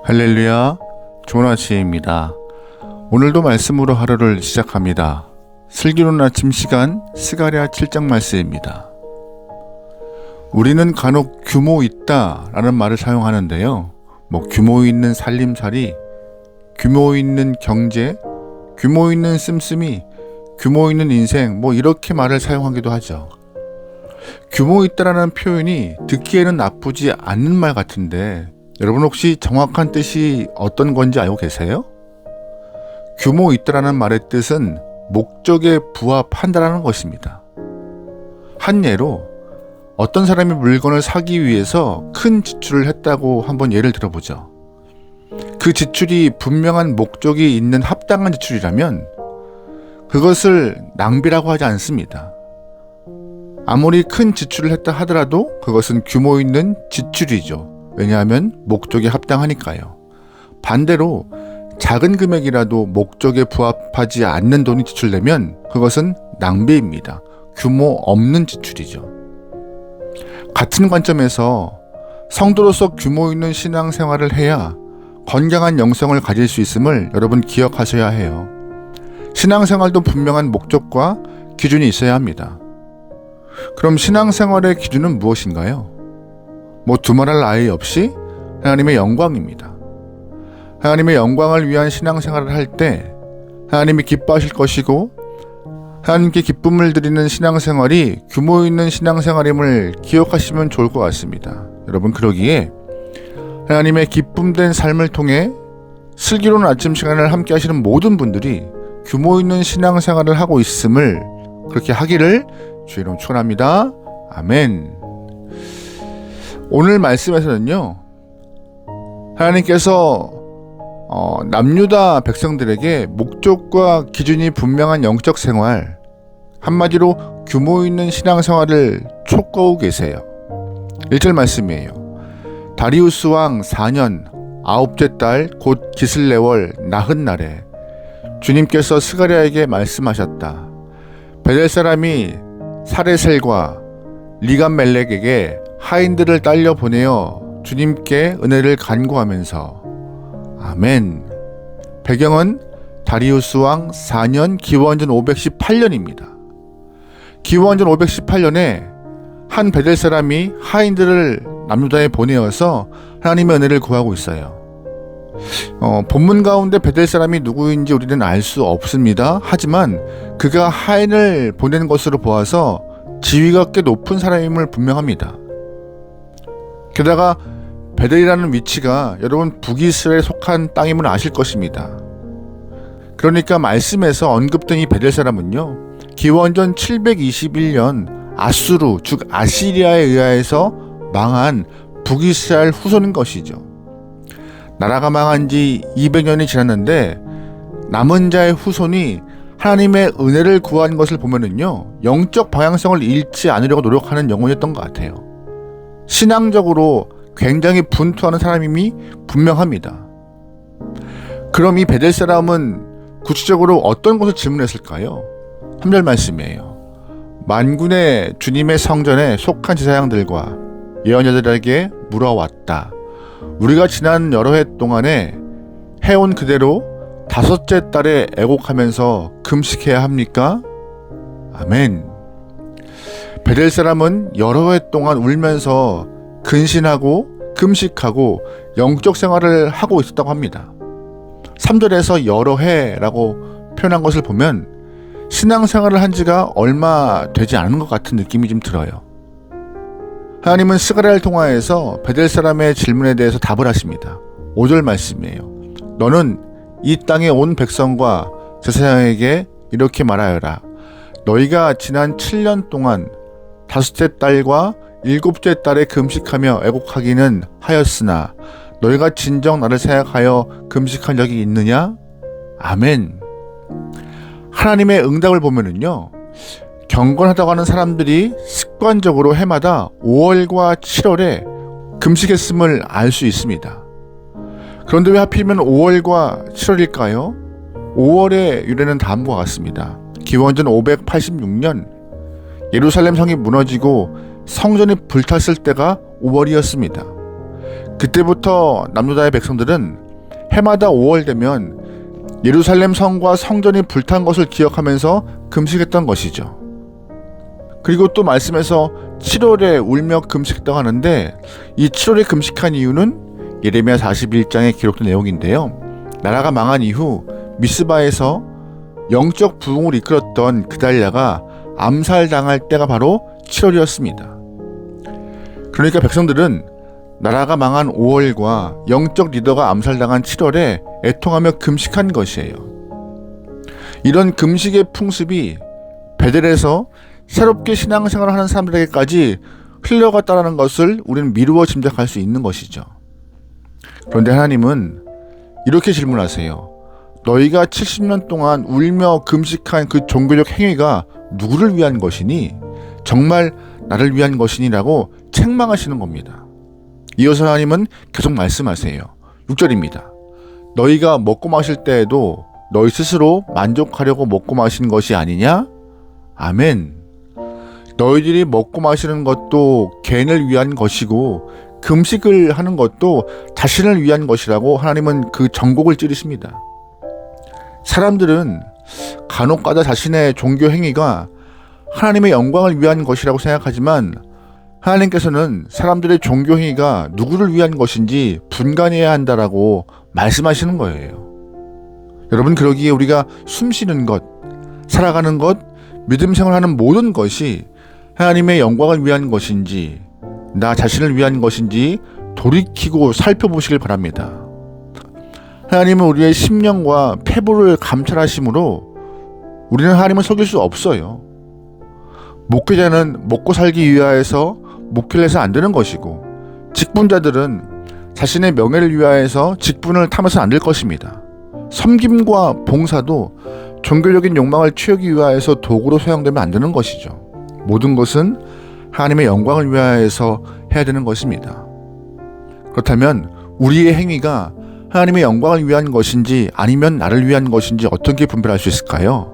할렐루야, 좋은 아침입니다. 오늘도 말씀으로 하루를 시작합니다. 슬기로운 아침 시간 스가랴 7장 말씀입니다. 우리는 간혹 규모 있다 라는 말을 사용하는데요. 규모 있는 살림살이, 규모 있는 경제, 규모 있는 씀씀이, 규모 있는 인생 이렇게 말을 사용하기도 하죠. 규모 있다라는 표현이 듣기에는 나쁘지 않는 말 같은데 여러분 혹시 정확한 뜻이 어떤 건지 알고 계세요? 규모 있다라는 말의 뜻은 목적에 부합한다라는 것입니다. 한 예로 어떤 사람이 물건을 사기 위해서 큰 지출을 했다고 한번 예를 들어보죠. 그 지출이 분명한 목적이 있는 합당한 지출이라면 그것을 낭비라고 하지 않습니다. 아무리 큰 지출을 했다 하더라도 그것은 규모 있는 지출이죠. 왜냐하면 목적에 합당하니까요. 반대로 작은 금액이라도 목적에 부합하지 않는 돈이 지출되면 그것은 낭비입니다. 규모 없는 지출이죠. 같은 관점에서 성도로서 규모 있는 신앙생활을 해야 건강한 영성을 가질 수 있음을 여러분 기억하셔야 해요. 신앙생활도 분명한 목적과 기준이 있어야 합니다. 그럼 신앙생활의 기준은 무엇인가요? 두말할 나위 없이 하나님의 영광입니다. 하나님의 영광을 위한 신앙생활을 할 때 하나님이 기뻐하실 것이고 하나님께 기쁨을 드리는 신앙생활이 규모 있는 신앙생활임을 기억하시면 좋을 것 같습니다. 여러분 그러기에 하나님의 기쁨된 삶을 통해 슬기로운 아침 시간을 함께 하시는 모든 분들이 규모 있는 신앙생활을 하고 있음을 그렇게 하기를 주의 이름으로 축원합니다. 아멘. 오늘 말씀에서는요, 하나님께서 남유다 백성들에게 목적과 기준이 분명한 영적 생활, 한마디로 규모 있는 신앙생활을 촉구하고 계세요. 1절 말씀이에요. 다리우스 왕 4년 9째 달 곧 기슬레월 나흔 날에 주님께서 스가랴에게 말씀하셨다. 베델 사람이 사레셀과 리감멜렉에게 하인들을 딸려 보내어 주님께 은혜를 간구하면서 아멘. 배경은 다리우스 왕 4년 기원전 518년입니다. 기원전 518년에 한 베델 사람이 하인들을 남유다에 보내어서 하나님의 은혜를 구하고 있어요. 본문 가운데 베델 사람이 누구인지 우리는 알 수 없습니다. 하지만 그가 하인을 보낸 것으로 보아서 지위가 꽤 높은 사람임을 분명합니다. 게다가 베델이라는 위치가 여러분 북이스라엘에 속한 땅임을 아실 것입니다. 그러니까 말씀에서 언급된 이 베델 사람은요, 기원전 721년 아수르 즉 아시리아에 의하여서 망한 북이스라엘 후손인 것이죠. 나라가 망한 지 200년이 지났는데 남은 자의 후손이 하나님의 은혜를 구한 것을 보면은요, 영적 방향성을 잃지 않으려고 노력하는 영혼이었던 것 같아요. 신앙적으로 굉장히 분투하는 사람임이 분명합니다. 그럼 이 베델 사람은 구체적으로 어떤 것을 질문했을까요? 3절 말씀이에요. 만군의 주님의 성전에 속한 제사장들과 예언자들에게 물어왔다. 우리가 지난 여러 해 동안에 해온 그대로 5째 달에 애곡하면서 금식해야 합니까? 아멘. 베델 사람은 여러 해 동안 울면서 근신하고 금식하고 영적 생활을 하고 있었다고 합니다. 3절에서 여러 해라고 표현한 것을 보면 신앙생활을 한 지가 얼마 되지 않은 것 같은 느낌이 좀 들어요. 하나님은 스가랴를 통하여서 베델 사람의 질문에 대해서 답을 하십니다. 5절 말씀이에요. 너는 이 땅에 온 백성과 제사장에게 이렇게 말하여라. 너희가 지난 7년 동안 5째 달과 7째 달에 금식하며 애곡하기는 하였으나 너희가 진정 나를 생각하여 금식한 적이 있느냐? 아멘. 하나님의 응답을 보면은요, 경건하다고 하는 사람들이 습관적으로 해마다 5월과 7월에 금식했음을 알 수 있습니다. 그런데 왜 하필이면 5월과 7월일까요? 5월의 유래는 다음과 같습니다. 기원전 586년 예루살렘 성이 무너지고 성전이 불탔을 때가 5월이었습니다. 그때부터 남유다의 백성들은 해마다 5월 되면 예루살렘 성과 성전이 불탄 것을 기억하면서 금식했던 것이죠. 그리고 또 말씀에서 7월에 울며 금식했다고 하는데, 이 7월에 금식한 이유는 예레미야 41장에 기록된 내용인데요. 나라가 망한 이후 미스바에서 영적 부흥을 이끌었던 그달랴가 암살당할 때가 바로 7월이었습니다. 그러니까 백성들은 나라가 망한 5월과 영적 리더가 암살당한 7월에 애통하며 금식한 것이에요. 이런 금식의 풍습이 베델에서 새롭게 신앙생활을 하는 사람들에게까지 흘러갔다는 것을 우리는 미루어 짐작할 수 있는 것이죠. 그런데 하나님은 이렇게 질문하세요. 너희가 70년 동안 울며 금식한 그 종교적 행위가 누구를 위한 것이니? 정말 나를 위한 것이니? 라고 책망하시는 겁니다. 이어서 하나님은 계속 말씀하세요. 6절입니다. 너희가 먹고 마실 때에도 너희 스스로 만족하려고 먹고 마시는 것이 아니냐? 아멘. 너희들이 먹고 마시는 것도 개인을 위한 것이고 금식을 하는 것도 자신을 위한 것이라고 하나님은 그 정곡을 찌르십니다. 사람들은 간혹가다 자신의 종교 행위가 하나님의 영광을 위한 것이라고 생각하지만 하나님께서는 사람들의 종교 행위가 누구를 위한 것인지 분간해야 한다라고 말씀하시는 거예요. 여러분, 그러기에 우리가 숨쉬는 것, 살아가는 것, 믿음 생활하는 모든 것이 하나님의 영광을 위한 것인지 나 자신을 위한 것인지 돌이키고 살펴보시길 바랍니다. 하나님은 우리의 심령과 패부를 감찰하심으로 우리는 하나님을 속일 수 없어요. 목회자는 먹고 살기 위하여서 목회를 해서 안 되는 것이고, 직분자들은 자신의 명예를 위하여서 직분을 탐해서 안 될 것입니다. 섬김과 봉사도 종교적인 욕망을 채우기 위하여서 도구로 사용되면 안 되는 것이죠. 모든 것은 하나님의 영광을 위하여서 해야 되는 것입니다. 그렇다면 우리의 행위가 하나님의 영광을 위한 것인지 아니면 나를 위한 것인지 어떻게 분별할 수 있을까요?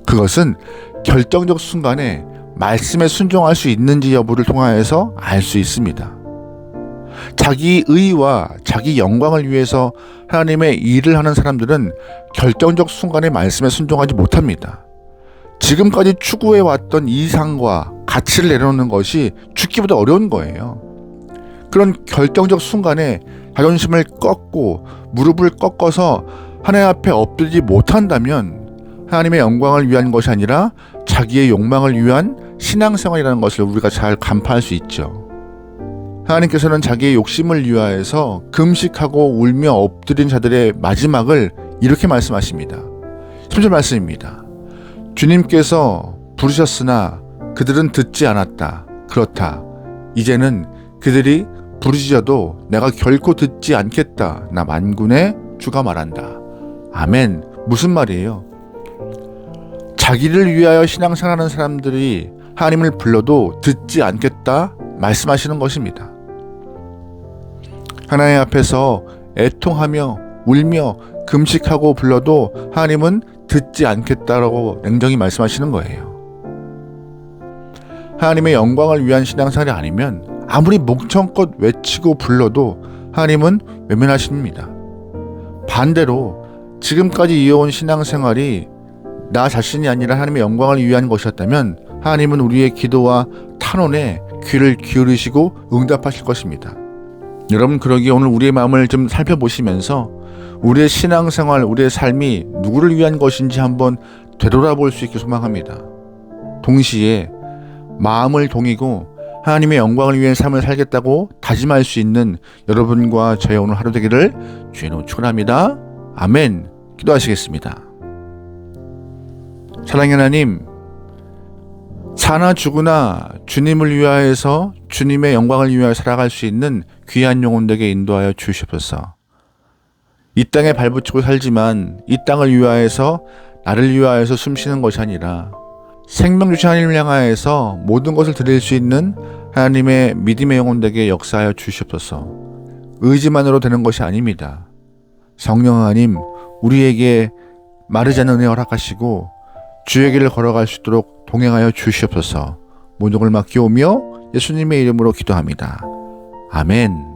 그것은 결정적 순간에 말씀에 순종할 수 있는지 여부를 통하여서 알 수 있습니다. 자기 의와 자기 영광을 위해서 하나님의 일을 하는 사람들은 결정적 순간에 말씀에 순종하지 못합니다. 지금까지 추구해왔던 이상과 가치를 내려놓는 것이 죽기보다 어려운 거예요. 그런 결정적 순간에 자존심을 꺾고 무릎을 꺾어서 하나님 앞에 엎드리지 못한다면 하나님의 영광을 위한 것이 아니라 자기의 욕망을 위한 신앙생활이라는 것을 우리가 잘 간파할 수 있죠. 하나님께서는 자기의 욕심을 위하여서 금식하고 울며 엎드린 자들의 마지막을 이렇게 말씀하십니다. 3절 말씀입니다. 주님께서 부르셨으나 그들은 듣지 않았다. 그렇다. 이제는 그들이 부르짖어도 내가 결코 듣지 않겠다. 나 만군의 주가 말한다. 아멘. 무슨 말이에요? 자기를 위하여 신앙생활하는 사람들이 하나님을 불러도 듣지 않겠다 말씀하시는 것입니다. 하나님 앞에서 애통하며 울며 금식하고 불러도 하나님은 듣지 않겠다라고 냉정히 말씀하시는 거예요. 하나님의 영광을 위한 신앙생활이 아니면 아무리 목청껏 외치고 불러도 하나님은 외면하십니다. 반대로 지금까지 이어온 신앙생활이 나 자신이 아니라 하나님의 영광을 위한 것이었다면 하나님은 우리의 기도와 탄원에 귀를 기울이시고 응답하실 것입니다. 여러분, 그러기에 오늘 우리의 마음을 좀 살펴보시면서 우리의 신앙생활, 우리의 삶이 누구를 위한 것인지 한번 되돌아볼 수 있게 소망합니다. 동시에 마음을 동이고 하나님의 영광을 위한 삶을 살겠다고 다짐할 수 있는 여러분과 저의 오늘 하루 되기를 주의 이름으로 축원합니다. 아멘. 기도하시겠습니다. 사랑의 하나님, 사나 죽으나 주님을 위하여서 주님의 영광을 위하여 살아갈 수 있는 귀한 영혼들에게 인도하여 주시옵소서. 이 땅에 발붙이고 살지만 이 땅을 위하여서 나를 위하여서 숨쉬는 것이 아니라 생명 주신 하나님을 향하여서 모든 것을 드릴 수 있는 하나님의 믿음의 영혼들에게 역사하여 주시옵소서. 의지만으로 되는 것이 아닙니다. 성령 하나님, 우리에게 마르지 않는 은혜 허락하시고 주의 길을 걸어갈 수 있도록 동행하여 주시옵소서. 모든 걸 맡기오며 예수님의 이름으로 기도합니다. 아멘.